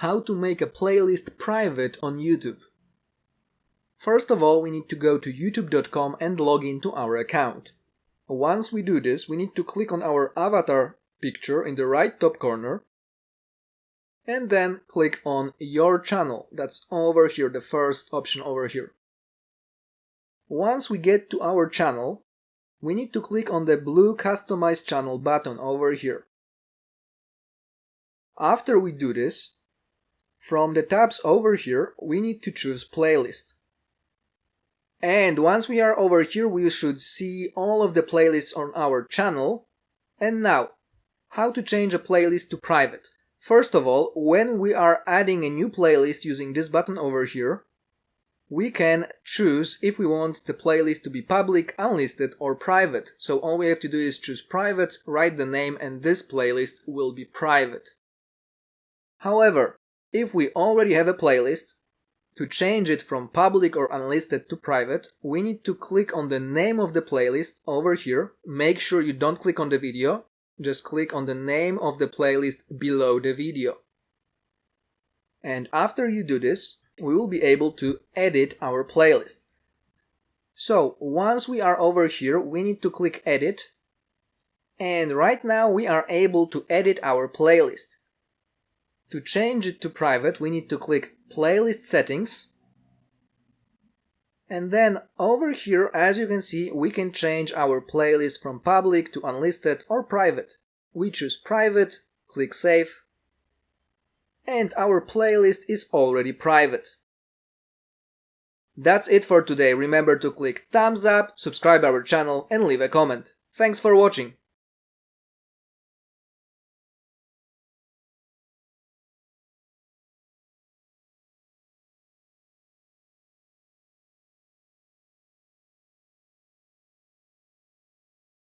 how to make a playlist private on YouTube. First of all, we need to go to youtube.com and log into our account. Once we do this, we need to click on our avatar picture in the right top corner and then click on Your Channel. That's over here, the first option over here. Once we get to our channel, we need to click on the blue Customize Channel button over here. After we do this, from the tabs over here, we need to choose Playlist. And once we are over here, we should see all of the playlists on our channel. And now, how to change a playlist to private. First of all, when we are adding a new playlist using this button over here, we can choose if we want the playlist to be public, unlisted, or private. So all we have to do is choose private, write the name, and this playlist will be private. However, if we already have a playlist, to change it from public or unlisted to private, we need to click on the name of the playlist over here. Make sure you don't click on the video, just click on the name of the playlist below the video. And after you do this, we will be able to edit our playlist. So once we are over here, we need to click Edit. And right now we are able to edit our playlist. To change it to private, we need to click Playlist Settings. And then over here, as you can see, we can change our playlist from public to unlisted or private. We choose private, click Save, and our playlist is already private. That's it for today. Remember to click thumbs up, subscribe our channel, and leave a comment. Thanks for watching.